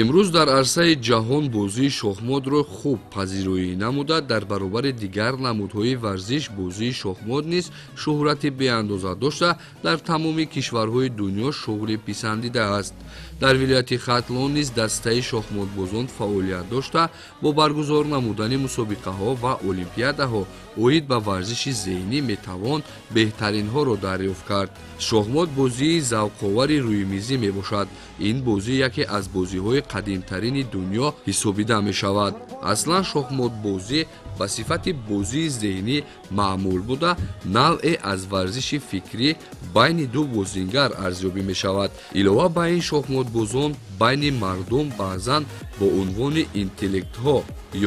имрӯз дар арсаи ҷаҳон бозии шохмодро хуб пазироӣ намуда, дар баробари дигар намудҳои варзиш бозии шохмод низ шӯҳрати беандоза дошта, дар тамоми кишварҳои дунё шуғли писандида аст. дар вилояти хатлон низ дастаи шохмодбозон фаъолият дошта, бо баргузор намудани мусобиқаҳо ва олимпиадаҳо оид ба варзиши зеҳнӣ метавон беҳтаринҳоро дарёфт кард. шохмод бозии завқовари рӯймизӣ мебошад. ин бозӣ яке аз бозиҳои қадимтарини дунё ҳисобида мешавад. аслан шохмодбозӣ ба сифати бозии зеҳнӣ маъмул буда, навъе аз варзиши фикрӣ байни ду бозингар арзёбӣ мешавад. илова ба ин шохмодбозон байни мардум баъзан бо унвони интеллектҳо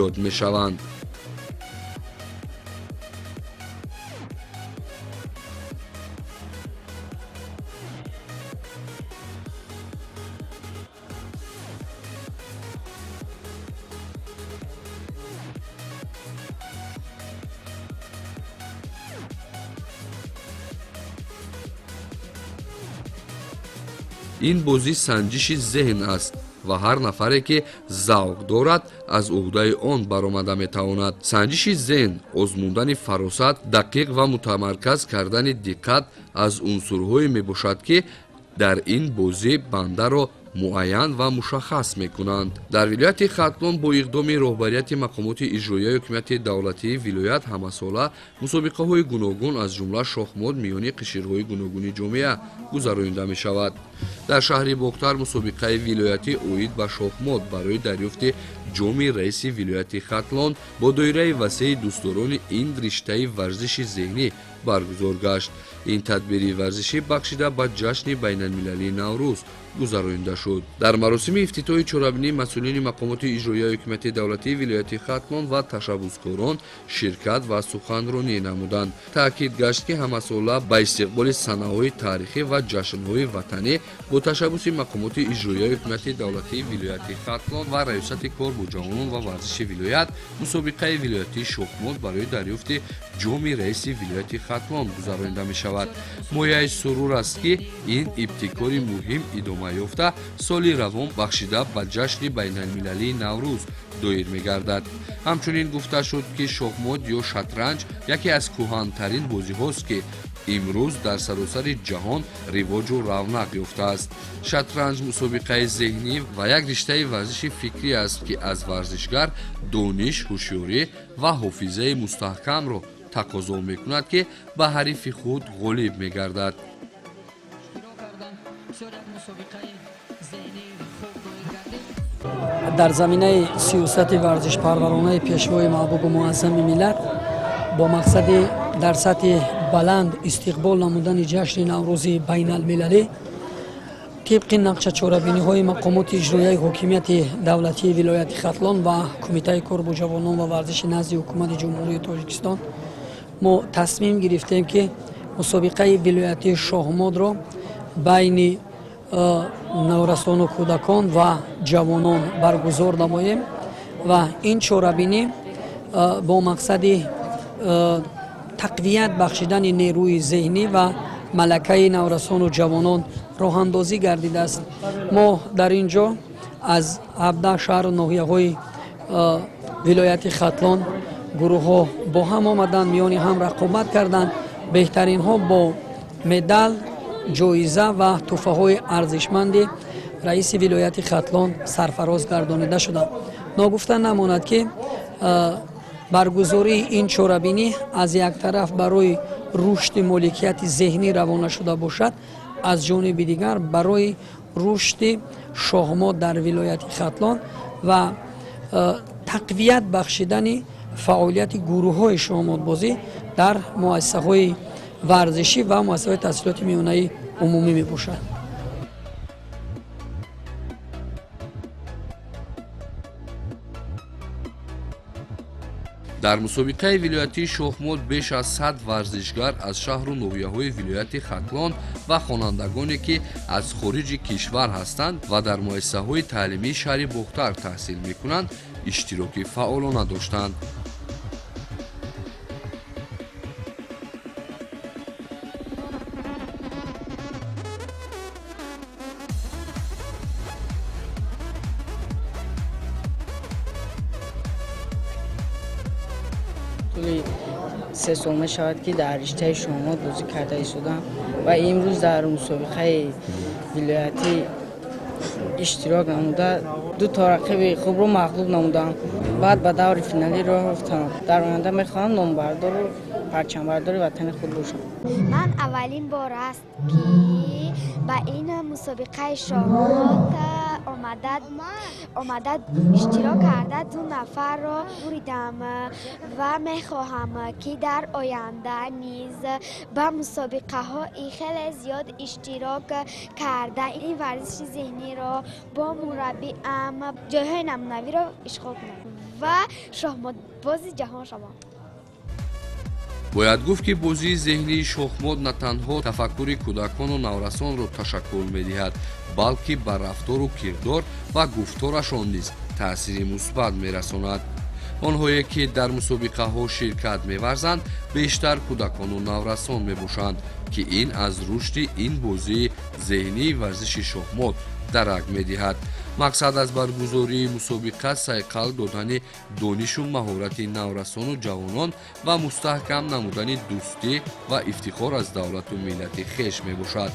ёд мешаванд. ин бозӣ санҷиши зеҳн аст ва ҳар нафаре ки завқ дорад аз уҳдаи он баромада метавонад. санҷиши зеҳн озмундани фаросат, дақиқ ва мутамарказ кардани диққат аз унсурҳое мебошад, ки дар ин бозӣ бандаро муайян ва мушаххас мекунанд. дар вилояти хатлон бо иқдоми роҳбарияти мақомоти иҷроияи ҳукумати давлатии вилоят ҳамасола мусобиқаҳои гуногун аз ҷумла шохмод миёни қишрҳои гуногуни ҷомеа гузаронида мешавад. дар шаҳри бохтар мусобиқаи вилоятӣ оид ба шохмод барои дарёфти ҷоми раиси вилояти хатлон бо доираи васеи дӯстдорони ин риштаи варзиши зеҳнӣ баргузор гашт. ин тадбири варзишӣ бахшида ба ҷашни байналмилалии Наврӯз гузаронида шуд. дар маросими ифтитоҳи чорабинӣ масъулини мақомоти иҷроияи ҳукумати давлатии вилояти хатлон ва ташаббускорон ширкат ва суханронӣ намуданд. таъкид гашт, ки ҳамасола ба истиқболи санаҳои таърихӣ ва ҷашнҳои ватанӣ бо ташаббуси мақомоти иҷроияи ҳукумати давлатии вилояти хатлон ва раёсати кор бо ҷавонон ва варзиши вилоят мусобиқаи вилоятии шохмод барои дарёфти ҷоми раиси вилояти хатлон гузаронида мешавад. мояи сурур аст, ки ин ибтикори муҳим идома ёфта соли равон бахшида ба ҷашни байналмилалии Наврӯз доир мегардад. ҳамчунин гуфта шуд, ки шохмод ё шатранҷ яке аз кӯҳантарин бозиҳост, ки имрӯз дар саросари ҷаҳон ривоҷу равнақ ёфтааст. шатранҷ мусобиқаи зеҳнӣ ва як риштаи варзиши фикрӣ аст, ки аз варзишгар дониш, ҳушёрӣ ва ҳофизаи мустаҳкамро тақозо мекунад, ки ба ҳарифи худ ғолиб мегардад. дар заминаи сиёсати варзишпарваронаи пешвои маҳбубу муаззами миллат бо мақсади дар сатҳи баланд истиқбол намудани ҷашни наврӯзи байналмилалӣ тибқи нақшачорабиниҳои мақомоти иҷроияи ҳокимияти давлатии вилояти хатлон ва кумитаи кор бо ҷавонон ва варзиши назди ҳукумати ҷумҳурии Тоҷикистон мо тасмим гирифтем, ки мусобиқаи вилоятии шохмодро байни наврасону кӯдакон ва ҷавонон баргузор намоем ва ин чорабинӣ бо мақсади тақвият бахшидани нерӯи зеҳнӣ ва малакаи наврасону ҷавонон роҳандозӣ гардидааст. мо дар ин ҷо аз 17 шаҳру ноҳияҳои вилояти хатлон гурӯҳҳо бо ҳам омаданд, миёни ҳам рақобат карданд. беҳтаринҳо бо медал, ҷоиза ва тӯҳфаҳои арзишманди раиси вилояти хатлон сарфароз гардонида шуданд. ногуфта намонад, ки баргузории ин чорабинӣ аз як тараф барои рушди моликияти зеҳнӣ равона шуда бошад, аз ҷониби дигар барои рушди шохмод дар вилояти хатлон ва тақвият бахшидани фаъолияти гурӯҳҳои шохмодбозӣ дар муассисаҳои варзишӣ ва муассисаҳои таҳсилоти миёнаи умумӣ мебошад. дар мусобиқаи вилоятии шохмод беш аз 100 варзишгар аз шаҳру ноҳияҳои вилояти хатлон ва хонандагоне, ки аз хориҷи кишвар ҳастанд ва дар муассисаҳои таълимии шаҳри бохтар таҳсил мекунанд, иштироки фаъолона доштанд. حدود 3 سال می شود که در رشته شهمات بازی کرده ایستادم و امروز در مسابقه ولایتی اشتراک نموده 2 تا رقیب خوب رو مغلوب نمودم. بعد به دور فینالی راه رفتم. در آینده میخواهم نامبردار و پرچمبردار وطن خود باشم. من اولین بار است که به این مسابقه شهمات آمده اشتراک کرده 2 نفر را بریدم و میخواهم که در آینده نیز به مسابقه ها خیلی زیاد اشتراک کرده این ورزش ذهنی را با مربی جایهای نمونوی را اشغال کنم و شهمات باز جهان شوم. бояд гуфт ки бозии зеҳнии шохмот на танҳо тафаккури кӯдакону наврасонро ташаккул медиҳад балки ба рафтору кирдор ва гуфторашон низ таъсири мусбат мерасонад. онҳое ки дар мусобиқаҳо ширкат меварзанд бештар кӯдакону наврасон мебошанд ки ин аз рушди ин бозии зеҳнии варзиши шохмот дарак медиҳад. мақсад аз баргузории мусобиқа сайқал додани донишу маҳорати наврасону ҷавонон ва мустаҳкам намудани дӯстӣ ва ифтихор аз давлату миллати хеш мебошад.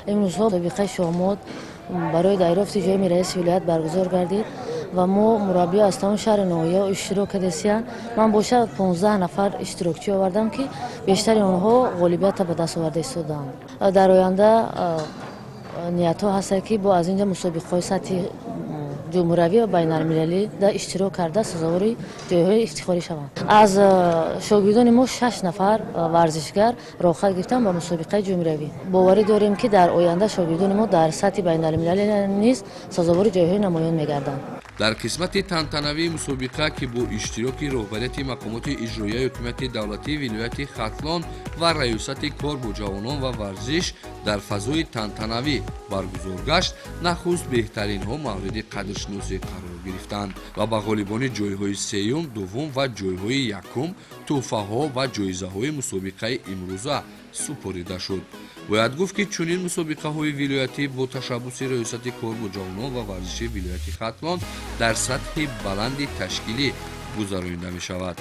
امروزها مسابقه شهمات برای دریافت جایم رئیس ولایت برگزار گردید و ما مربی از تمام شهر نویا اشتراک کردیم. من باشد 15 نفر اشتراکچی آوردم که بیشتر آنها غالبیت به دست آورده ایستادند. در آینده نیت ها هست که با از اینجا مسابقه سطحی جمهوری و بین المللی در اشتراک کرده سزاوار جایهای افتخاری شوند. از شاگردان ما 6 نفر ورزشگر راحت گرفتن به مسابقه جمهوری. باوری داریم که در آینده شاگردان ما در سطح بین المللی نیز سزاوار جایهای نمایان میگردند. дар қисмати тантанавии мусобиқа ки бо иштироки роҳбарияти мақомоти иҷроияи ҳукумати давлатии вилояти хатлон ва раёсати кор бо ҷавонон ва варзиш дар фазои тантанавӣ баргузор гашт, нахуст беҳтаринҳо мавриди қадршиносӣ қарор гирифтанд ва ба ғолибони ҷойҳои сеюм, дуввум ва ҷойҳои якум тӯҳфаҳо ва ҷоизаҳои мусобиқаи имрӯза супорида шуд. бояд гуфт ки чунин мусобиқаҳои вилоятӣ бо ташаббуси раёсати кор бо ҷавонон ва варзиши вилояти хатлон дар сатҳи баланди ташкилӣ гузаронида мешавад.